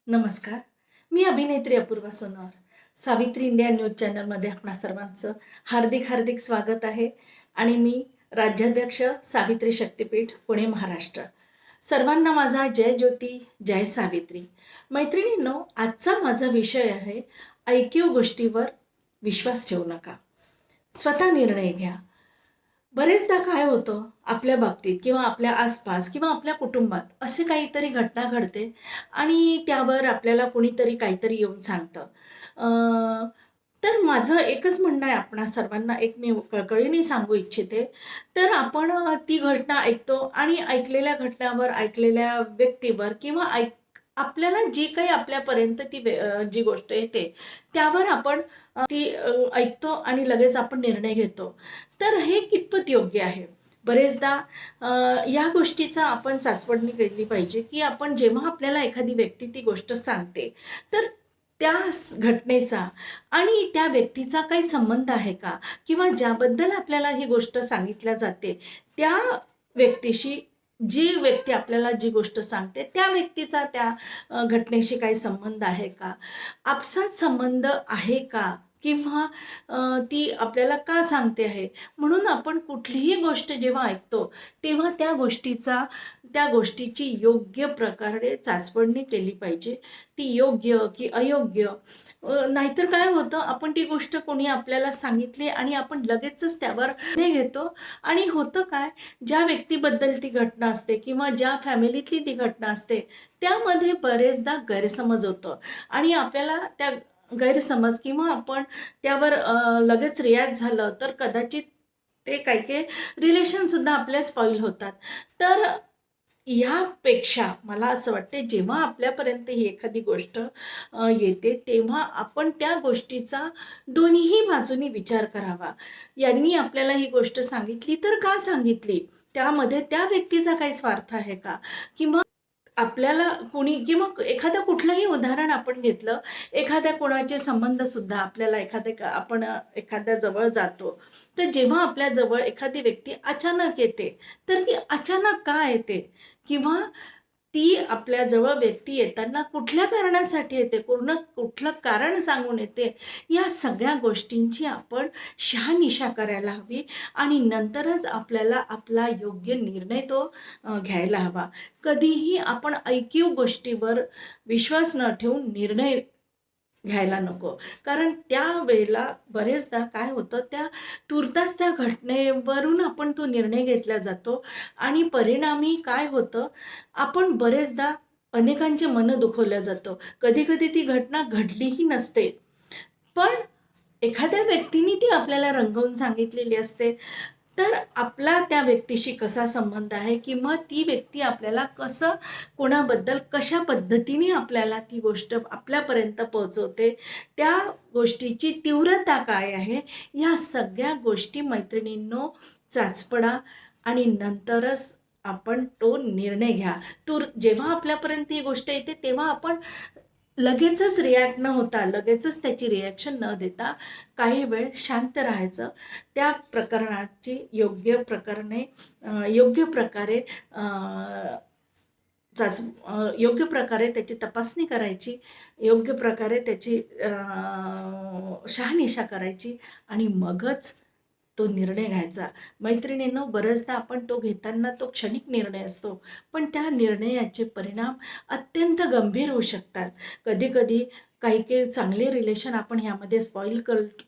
नमस्कार. मी अभिनेत्री Apurva Sonawane. Savitri India news चॅनलमध्ये आपणा सर्वांचं हार्दिक हार्दिक स्वागत आहे आणि मी राज्याध्यक्ष सावित्री शक्तीपीठ पुणे महाराष्ट्र. सर्वांना माझा जय ज्योती जय सावित्री. मैत्रिणींनो, आजचा माझा विषय आहे ऐकीव गोष्टीवर विश्वास ठेवू नका. स्वतः निर्णय घ्या. बरेचदा काय होतं आपल्या बाबतीत किंवा आपल्या आसपास किंवा आपल्या कुटुंबात असे काहीतरी घटना घडते आणि त्यावर आपल्याला कोणीतरी काहीतरी येऊन सांगतं. तर माझं एकच म्हणणं आहे आपणा सर्वांना, एक मी कळकळीने सांगू इच्छिते. तर आपण ती घटना ऐकतो आणि ऐकलेल्या घटनावर, ऐकलेल्या व्यक्तीवर किंवा आपल्याला जी काही आपल्यापर्यंत जी गोष्ट येते त्यावर आपण ती ऐकतो आणि लगेच आपण निर्णय घेतो. तर हे कितपत योग्य आहे? बरेचदा या गोष्टीचा आपण चाचपडणी केली पाहिजे, की आपण जेव्हा आपल्याला एखादी व्यक्ती ती गोष्ट सांगते, तर त्या घटनेचा आणि त्या व्यक्तीचा काही संबंध आहे का? किंवा ज्याबद्दल आपल्याला ही गोष्ट सांगितल्या जाते, त्या व्यक्तीशी, जी व्यक्ती आपल्याला जी गोष्ट सांगते, त्या व्यक्तीचा त्या घटनेशी काही संबंध आहे का? आपसात संबंध आहे का? किंवा ती आपल्याला का सांगते आहे? म्हणून आपण कुठलीही गोष्ट जेव्हा ऐकतो, तेव्हा त्या गोष्टीची योग्य प्रकारे चाचपडणी केली पाहिजे. ती योग्य की अयोग्य. नाहीतर काय होतं, आपण ती गोष्ट कोणी आपल्याला सांगितली आणि आपण लगेचच त्यावर निर्णय घेतो आणि होतं काय, ज्या व्यक्तीबद्दल ती घटना असते किंवा ज्या फॅमिलीतली ती घटना असते, त्यामध्ये बरेचदा गैरसमज होतं आणि आपल्याला त्या गैरसमज किंवा आपण त्यावर लगेच रिॲक्ट झालं तर कदाचित ते काही-काही रिलेशनसुद्धा आपले स्पॉईल होतात. तर यापेक्षा मला असं वाटते, जेव्हा आपल्यापर्यंत ही एखादी गोष्ट येते, तेव्हा आपण त्या गोष्टीचा दोन्हीही बाजूनी विचार करावा. यांनी आपल्याला ही गोष्ट सांगितली तर का सांगितली? त्यामध्ये त्या व्यक्तीचा काही स्वार्थ आहे का? किंवा आपल्याला कोणी किंवा एखादं कुठलंही उदाहरण आपण घेतलं, एखाद्या कोणाचे संबंधसुद्धा आपल्याला आपण एखाद्या जवळ जातो, तर जेव्हा आपल्या जवळ एखादी व्यक्ती अचानक येते, तर ती अचानक का येते? किंवा ती आपल्याजवळ व्यक्ती येताना कुठल्या कारणासाठी येते, कुठलं कारण सांगून येते, या सगळ्या गोष्टींची आपण शहानिशा करायला हवी आणि नंतरच आपल्याला आपला योग्य निर्णय तो घ्यायला हवा. कधीही आपण ऐकीव गोष्टीवर विश्वास न ठेवून निर्णय घ्यायला नको. कारण त्यावेळेला बरेचदा काय होतं, तुर्तास त्या घटनेवरून आपण तो निर्णय घेतला जातो आणि परिणामी काय होतं, आपण बरेचदा अनेकांचे मनं दुखवल्या जातो. कधी-कधी ती घटना घडलीही नसते. पण एखाद्या व्यक्तीने ती आपल्याला रंगवून सांगितलेली असते. तर आपला त्या व्यक्तीशी कसा संबंध आहे किंवा ती व्यक्ती आपल्याला कोणाबद्दल कशा पद्धतीने आपल्याला ती गोष्ट आपल्यापर्यंत पोहोचवते, त्या गोष्टीची तीव्रता काय आहे, या सगळ्या गोष्टी मैत्रिणींनो चाचपडा आणि नंतरच आपण तो निर्णय घ्या. जेव्हा आपल्यापर्यंत ही गोष्ट येते, तेव्हा आपण लगेचच रिॲक्ट न होता, लगेचच त्याची रिॲक्शन न देता काही वेळ शांत राहायचं. त्या प्रकरणाची योग्य प्रकारे अ, योग्य प्रकारे त्याची तपासणी करायची, योग्य प्रकारे त्याची शहानिशा करायची आणि मगच तो निर्णय घ्यायचा. मैत्रिणींनो, बऱ्याचदा आपण तो घेताना तो क्षणिक निर्णय असतो, पण त्या निर्णयाचे परिणाम अत्यंत गंभीर होऊ शकतात. कधी-कधी काही-काही चांगले रिलेशन आपण ह्यामध्ये स्पॉईल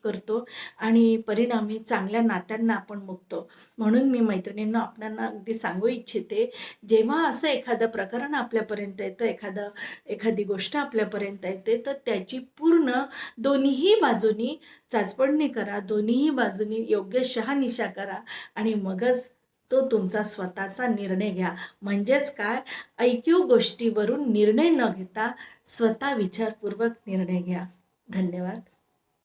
करतो आणि परिणामी चांगल्या नात्यांना आपण मुकतो. म्हणून मी मैत्रिणींना आपणांना अगदी सांगू इच्छिते, जेव्हा असं एखादं प्रकरण आपल्यापर्यंत येतं, एखादी गोष्ट आपल्यापर्यंत येते, तर त्याची पूर्ण दोन्हीही बाजूनी चाचपडणी करा, दोन्हीही बाजूनी योग्य शहानिशा करा आणि मगच तो तुमचा स्वतःचा निर्णय घ्या. म्हणजेच काय, ऐकीव गोष्टीवरून निर्णय न घेता स्वतः विचारपूर्वक निर्णय घ्या. धन्यवाद.